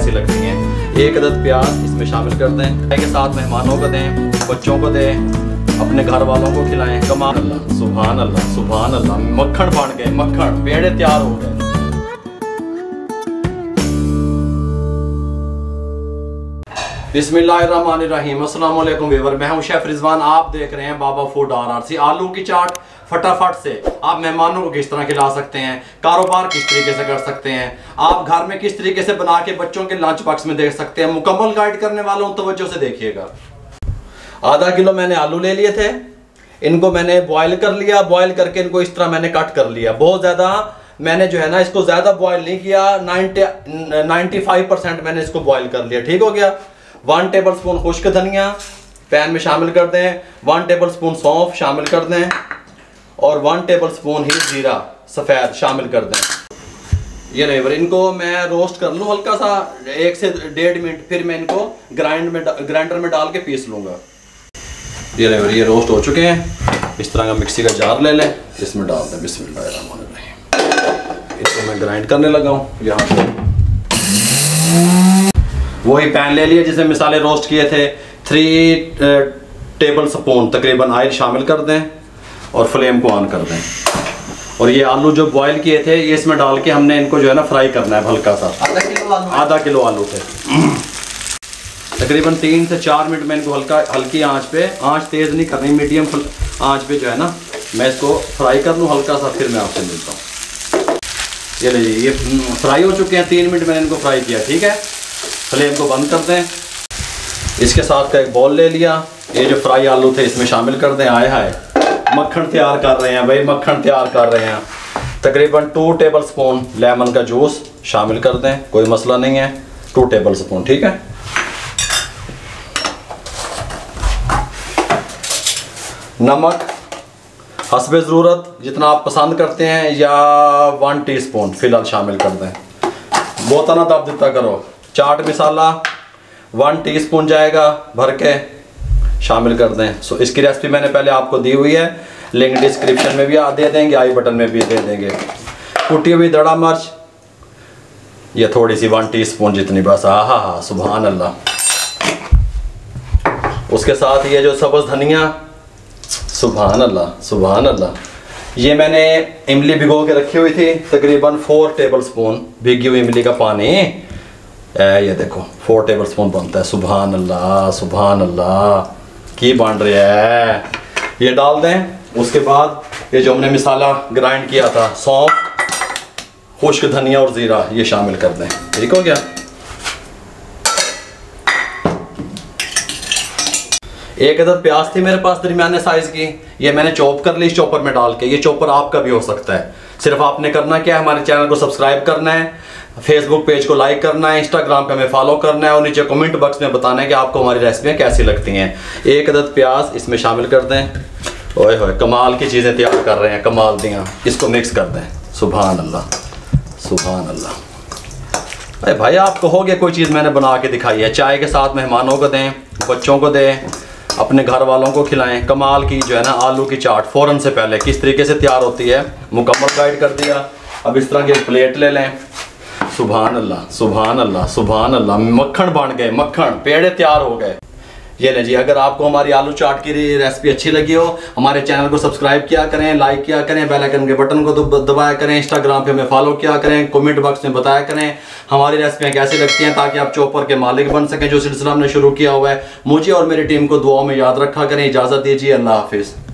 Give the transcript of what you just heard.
कैसी लगती हैं। एक अदद प्याज इसमें शामिल कर दें। चाय के साथ मेहमानों को दें, बच्चों को दें, अपने घर वालों को खिलाएं। कमाल अल्लाह, सुभान अल्लाह, सुभान अल्लाह। मक्खन बन गए, मक्खन पेड़े तैयार हो गए। बिस्मिल्लाहिर्रहमानिर्रहीम। अस्सलाम वालेकुम व्यूअर, मैं हूं शेफ रिजवान। आप देख रहे हैं बाबा फूड RRC। आलू की चाट फटाफट से आप मेहमानों को किस तरह खिला सकते हैं, कारोबार किस तरीके से कर सकते हैं, आप घर में किस तरीके से बना के बच्चों के लंच बॉक्स में दे सकते हैं। मुकम्मल गाइड करने वाला हूं, तवज्जो से देखिएगा। आधा किलो मैंने आलू ले लिए थे, इनको मैंने बॉयल कर लिया। बॉयल करके इनको इस तरह मैंने कट कर लिया। बहुत ज़्यादा मैंने जो है ना इसको ज़्यादा बॉयल नहीं किया, 95% मैंने इसको बॉयल कर लिया। ठीक हो गया। 1 टेबलस्पून खुश्क धनिया पैन में शामिल कर दें, 1 टेबलस्पून सौंफ शामिल कर दें और 1 टेबलस्पून ही जीरा सफ़ेद शामिल कर दें। ये रही, इनको मैं रोस्ट कर लूँ हल्का सा 1 से 1.5 मिनट, फिर मैं इनको ग्राइंडर में डाल के पीस लूँगा। ये रही, ये रोस्ट हो चुके हैं। इस तरह का मिक्सी का जार ले लें, इसमें डाल दें। बिस्मिल्लाहिर्रहमानिर्रहीम। इसको मैं ग्राइंड करने लगा हूँ। यहाँ से वही पैन ले लिया जिसमें मिसाले रोस्ट किए थे। 3 टेबलस्पून तकरीबन ऑयल शामिल कर दें और फ्लेम को ऑन कर दें। और ये आलू जो बॉयल किए थे ये इसमें डाल के हमने इनको जो है ना फ्राई करना है हल्का सा। आधा किलो आलू थे। तकरीबन 3 से 4 मिनट में इनको हल्की आंच पे, आंच तेज़ नहीं करनी, मीडियम आंच पे जो है ना मैं इसको फ्राई कर लूँ हल्का सा, फिर मैं आपसे मिलता हूँ। ये लीजिए, ये फ्राई हो चुके हैं। 3 मिनट मैंने इनको फ्राई किया। ठीक है, फ्लेम को बंद कर दें। इसके साथ का एक बॉल ले लिया, ये जो फ्राई आलू थे इसमें शामिल कर दें। आए हाय, मक्खन तैयार कर रहे हैं भाई, मक्खन तैयार कर रहे हैं। तकरीबन 2 टेबलस्पून लेमन का जूस शामिल कर दें, कोई मसला नहीं है। 2 टेबलस्पून, ठीक है। नमक हस्बे ज़रूरत जितना आप पसंद करते हैं, या 1 टीस्पून फ़िलहाल शामिल कर दें। बहुत ना दब देता करो। चाट मसाला 1 टीस्पून जाएगा भर के, शामिल कर दें। सो इसकी रेसिपी मैंने पहले आपको दी हुई है, लिंक डिस्क्रिप्शन में भी दे देंगे, आई बटन में भी दे देंगे। कुटी हुई दड़ा मिर्च ये थोड़ी सी 1 टीस्पून जितनी, बस। हाँ, सुभान अल्लाह। उसके साथ ये जो सब्ज़ धनिया, सुभान अल्लाह, सुभान अल्लाह। ये मैंने इमली भिगो के रखी हुई थी, तकरीबन 4 टेबलस्पून भीगी हुई इमली का पानी। ये देखो 4 टेबलस्पून बनता है। सुभान अल्लाह, सुभान अल्लाह, की बन रही है। ये डाल दें। उसके बाद ये जो हमने मसाला ग्राइंड किया था, सौंफ, खुश्क धनिया और ज़ीरा, ये शामिल कर दें। ठीक हो गया। एक अदद प्याज थी मेरे पास दरमियाने साइज़ की, ये मैंने चॉप कर ली चॉपर में डाल के। ये चॉपर आपका भी हो सकता है। सिर्फ आपने करना क्या है, हमारे चैनल को सब्सक्राइब करना है, फेसबुक पेज को लाइक करना है, इंस्टाग्राम पे हमें फॉलो करना है और नीचे कमेंट बॉक्स में बताना है कि आपको हमारी रेसिपियाँ कैसी लगती हैं। 1 अदद प्याज इसमें शामिल कर दें। ओए होए, कमाल की चीज़ें तैयार कर रहे हैं, कमाल दियाँ। इसको मिक्स कर दें। सुभान अल्लाह, सुभान अल्लाह। अरे भाई, आप कहोगे कोई चीज़ मैंने बना के दिखाई है। चाय के साथ मेहमानों को दें, बच्चों को दें, अपने घर वालों को खिलाएं। कमाल की जो है ना आलू की चाट फ़ौरन से पहले किस तरीके से तैयार होती है मुकम्मल गाइड कर दिया। अब इस तरह की प्लेट ले लें। सुभान अल्लाह, सुभान अल्लाह, सुभान अल्लाह। मक्खन बन गए, मक्खन पेड़े तैयार हो गए। ये ले जी, अगर आपको हमारी आलू चाट की रेसिपी अच्छी लगी हो, हमारे चैनल को सब्सक्राइब किया करें, लाइक किया करें, बेल आइकन के बटन को दबाया करें, इंस्टाग्राम पे हमें फॉलो किया करें, कमेंट बॉक्स में बताया करें हमारी रेसिपियाँ कैसी लगती हैं, ताकि आप चॉपर के मालिक बन सकें, जो सिलसिला हमने शुरू किया हुआ है। मुझे और मेरी टीम को दुआओं में याद रखा करें। इजाज़त दीजिए, अल्लाह हाफिज़।